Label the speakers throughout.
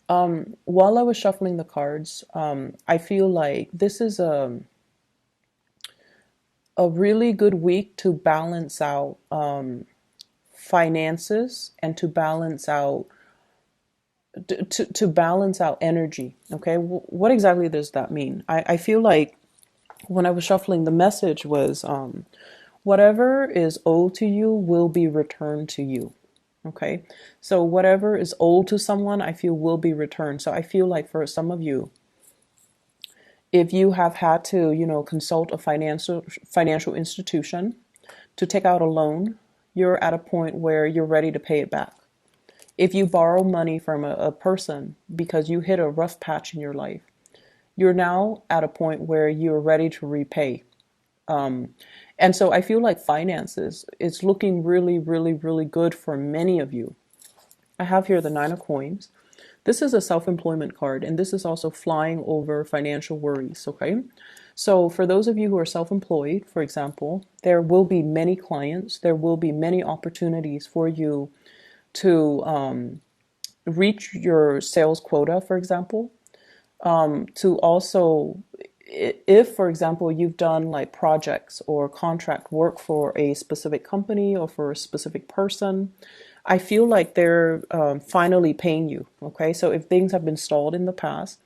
Speaker 1: While I was shuffling the cards, I feel like this is a really good week to balance out finances and to balance out to balance out energy. Okay, what exactly does that mean? I feel like when I was shuffling, the message was whatever is owed to you will be returned to you. Okay, so whatever is owed to someone, I feel will be returned. So I feel like for some of you, if you have had to, consult a financial institution to take out a loan, you're at a point where you're ready to pay it back. If you borrow money from a person because you hit a rough patch in your life, you're now at a point where you're ready to repay. And so I feel like finances is looking really, really, really good for many of you. I have here the Nine of Coins. This is a self-employment card, and this is also flying over financial worries, okay? So for those of you who are self-employed, for example, there will be many clients, there will be many opportunities for you to reach your sales quota, for example, to also, if, for example, you've done like projects or contract work for a specific company or for a specific person, I feel like they're finally paying you. Okay, so if things have been stalled in the past,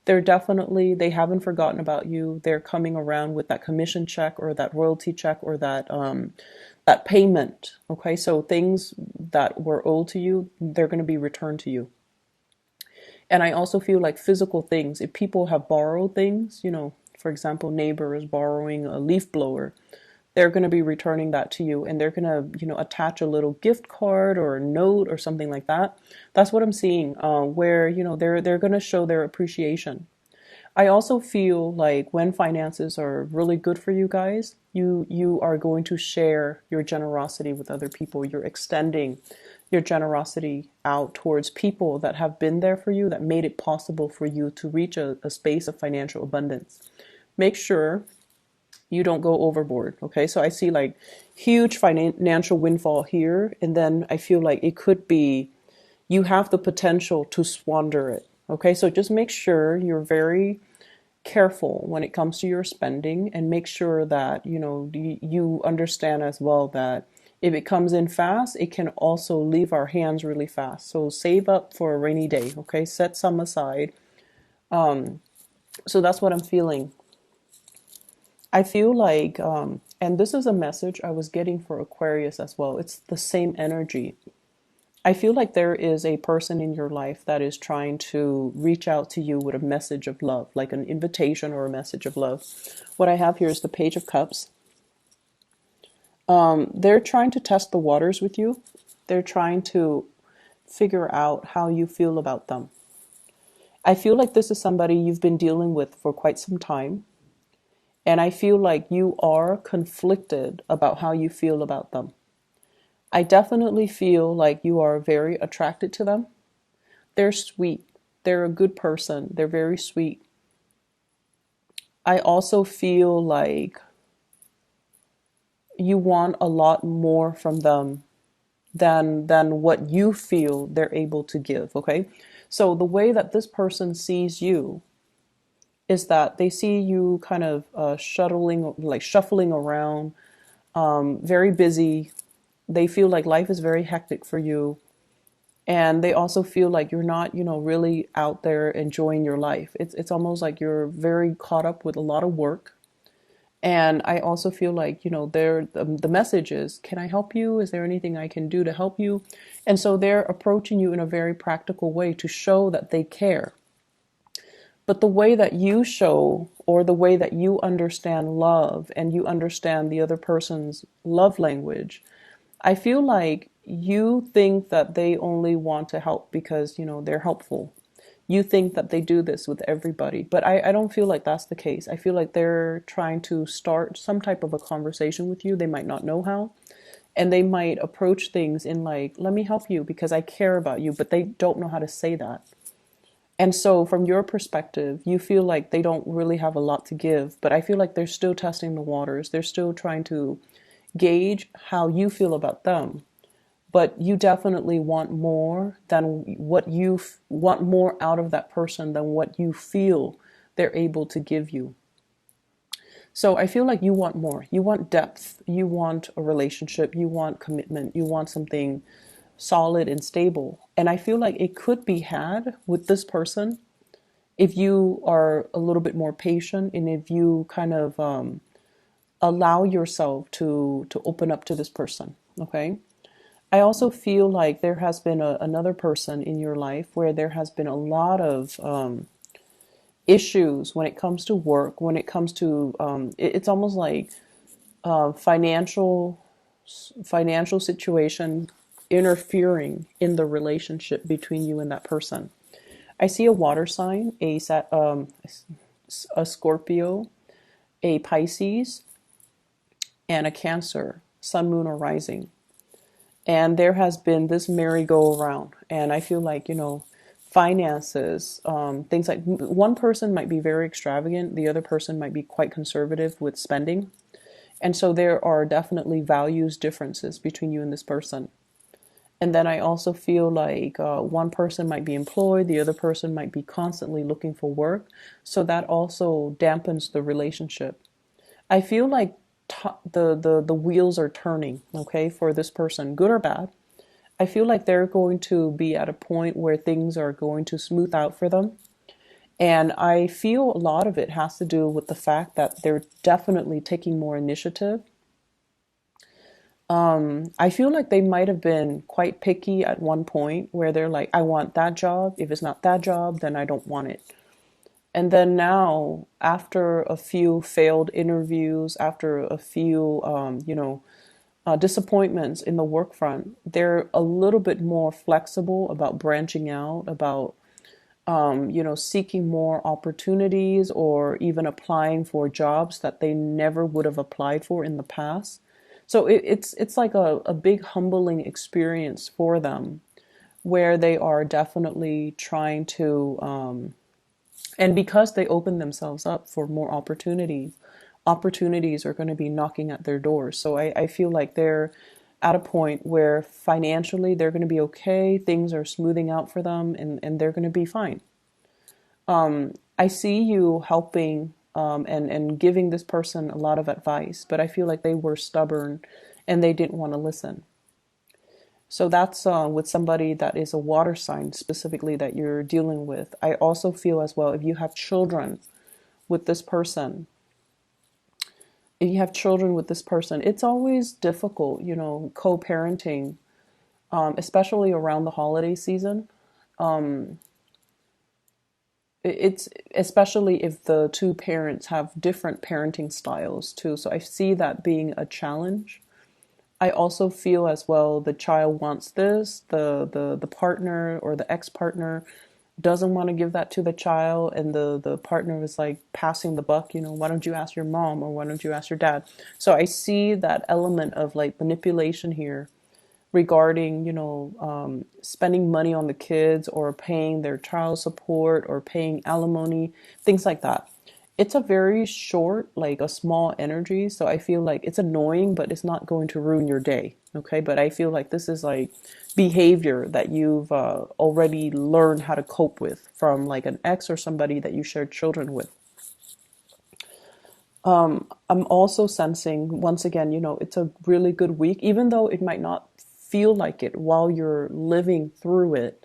Speaker 1: they haven't forgotten about you. They're coming around with that commission check or that royalty check or that payment. Okay, so things that were owed to you, they're going to be returned to you. And I also feel like physical things, if people have borrowed things, for example, neighbor is borrowing a leaf blower, they're going to be returning that to you, and they're going to, attach a little gift card or a note or something like that. That's what I'm seeing, where, they're going to show their appreciation. I also feel like when finances are really good for you guys, you are going to share your generosity with other people. You're extending your generosity out towards people that have been there for you, that made it possible for you to reach a space of financial abundance. Make sure you don't go overboard. Okay, so I see like huge financial windfall here, and then I feel like it could be you have the potential to squander it. Okay, so just make sure you're very careful when it comes to your spending, and make sure that you understand as well that if it comes in fast, it can also leave our hands really fast. So save up for a rainy day. Okay, set some aside. So that's what I'm feeling. I feel like, and this is a message I was getting for Aquarius as well. It's the same energy. I feel like there is a person in your life that is trying to reach out to you with a message of love, like an invitation or a message of love. What I have here is the Page of Cups. They're trying to test the waters with you. They're trying to figure out how you feel about them. I feel like this is somebody you've been dealing with for quite some time. And I feel like you are conflicted about how you feel about them. I definitely feel like you are very attracted to them. They're sweet. They're a good person. They're very sweet. I also feel like you want a lot more from them than what you feel they're able to give, okay? So the way that this person sees you is that they see you kind of shuffling around, very busy. They feel like life is very hectic for you. And they also feel like you're not, really out there enjoying your life. It's almost like you're very caught up with a lot of work. And I also feel like, the message is, can I help you? Is there anything I can do to help you? And so they're approaching you in a very practical way to show that they care. But the way that you show, or the way that you understand love and you understand the other person's love language, I feel like you think that they only want to help because, they're helpful. You think that they do this with everybody, but I don't feel like that's the case. I feel like they're trying to start some type of a conversation with you. They might not know how, and they might approach things in like, let me help you because I care about you, but they don't know how to say that. And so from your perspective, you feel like they don't really have a lot to give, but I feel like they're still testing the waters. They're still trying to gauge how you feel about them. but you definitely want more than what want more out of that person than what you feel they're able to give you. So I feel like you want more. You want depth. You want a relationship. You want commitment. You want something solid and stable. And I feel like it could be had with this person if you are a little bit more patient and if you kind of allow yourself to open up to this person. Okay. I also feel like there has been another person in your life where there has been a lot of issues when it comes to work, when it comes to it's almost like financial situation interfering in the relationship between you and that person. I see a water sign, a Scorpio, a Pisces, and a Cancer, Sun, Moon, or Rising. And there has been this merry-go-round. And I feel like, finances, things like one person might be very extravagant, the other person might be quite conservative with spending. And so there are definitely values differences between you and this person. And then I also feel like one person might be employed, the other person might be constantly looking for work. So that also dampens the relationship. I feel like the wheels are turning, okay, for this person, good or bad. I feel like they're going to be at a point where things are going to smooth out for them. And I feel a lot of it has to do with the fact that they're definitely taking more initiative. I feel like they might have been quite picky at one point where they're like, I want that job. If it's not that job, then I don't want it. And then now, after a few failed interviews, after a few, disappointments in the work front, they're a little bit more flexible about branching out, about, seeking more opportunities or even applying for jobs that they never would have applied for in the past. So it's like a big humbling experience for them where they are definitely trying to, and because they open themselves up for more opportunities are going to be knocking at their doors. So I feel like they're at a point where financially they're going to be okay, things are smoothing out for them, and they're going to be fine. I see you helping and giving this person a lot of advice, but I feel like they were stubborn and they didn't want to listen. So that's with somebody that is a water sign specifically that you're dealing with. I also feel as well, if you have children with this person, it's always difficult, co-parenting, especially around the holiday season. Um, it's especially if the two parents have different parenting styles too. So I see that being a challenge. I also feel as well the child wants this, the partner or the ex-partner doesn't want to give that to the child, and the partner is like passing the buck, why don't you ask your mom or why don't you ask your dad? So I see that element of like manipulation here regarding, spending money on the kids or paying their child support or paying alimony, things like that. It's a very short, like a small energy. So I feel like it's annoying, but it's not going to ruin your day. Okay. But I feel like this is like behavior that you've already learned how to cope with from like an ex or somebody that you shared children with. I'm also sensing, once again, it's a really good week, even though it might not feel like it while you're living through it.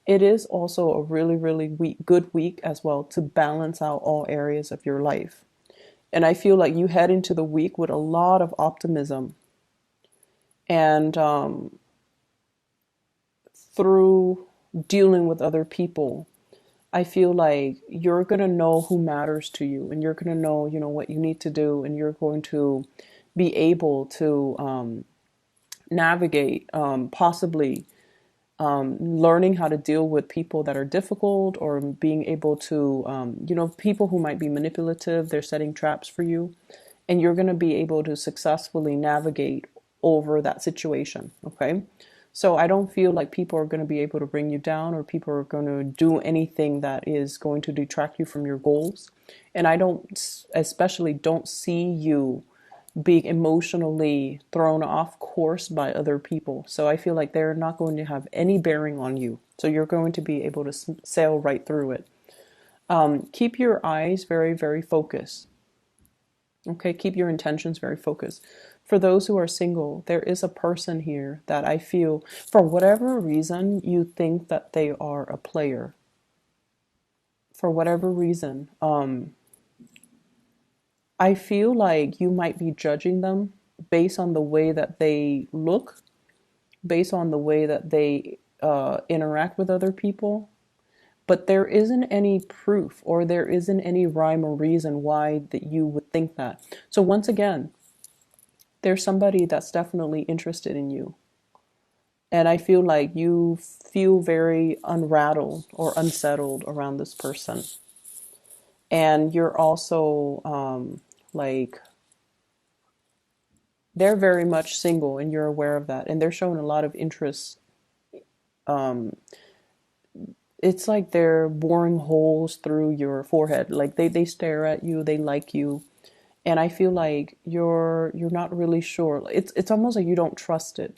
Speaker 1: It is also a really, really good week as well to balance out all areas of your life. And I feel like you head into the week with a lot of optimism. And through dealing with other people, I feel like you're going to know who matters to you and you're going to know, what you need to do, and you're going to be able to navigate, possibly learning how to deal with people that are difficult, or being able to, people who might be manipulative, they're setting traps for you, and you're going to be able to successfully navigate over that situation. Okay. So I don't feel like people are going to be able to bring you down, or people are going to do anything that is going to detract you from your goals. And I don't, especially don't see you being emotionally thrown off course by other people. So I feel like they're not going to have any bearing on you. So you're going to be able to sail right through it. Keep your eyes very, very focused. Okay, keep your intentions very focused. For those who are single, there is a person here that I feel, for whatever reason, you think that they are a player. For whatever reason, I feel like you might be judging them based on the way that they look, based on the way that they interact with other people. But there isn't any proof or there isn't any rhyme or reason why that you would think that. So once again, there's somebody that's definitely interested in you. And I feel like you feel very unrattled or unsettled around this person. And you're also like, they're very much single and you're aware of that. And they're showing a lot of interest. It's like they're boring holes through your forehead. Like they stare at you, they like you. And I feel like you're not really sure. It's almost like you don't trust it.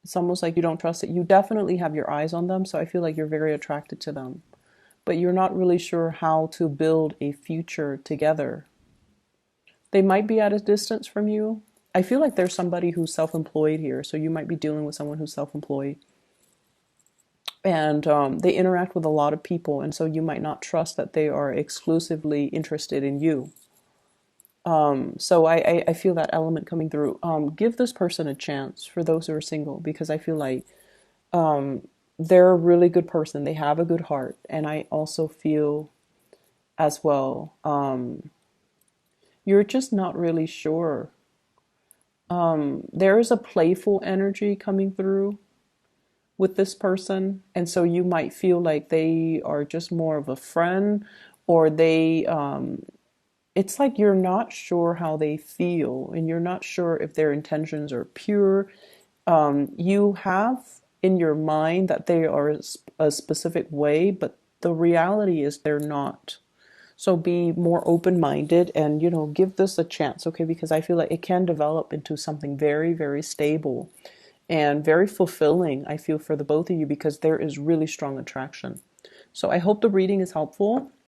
Speaker 1: It's almost like you don't trust it. You definitely have your eyes on them, so I feel like you're very attracted to them. But you're not really sure how to build a future together. They might be at a distance from you. I feel like there's somebody who's self-employed here, so you might be dealing with someone who's self-employed. And they interact with a lot of people, and so you might not trust that they are exclusively interested in you. So I feel that element coming through. Give this person a chance for those who are single, because I feel like they're a really good person. They have a good heart. And I also feel as well, you're just not really sure. There is a playful energy coming through with this person. And so you might feel like they are just more of a friend, or it's like you're not sure how they feel and you're not sure if their intentions are pure. You have in your mind that they are a specific way, but the reality is they're not. So be more open-minded and, give this a chance, okay? Because I feel like it can develop into something very, very stable and very fulfilling, I feel, for the both of you, because there is really strong attraction. So I hope the reading is helpful.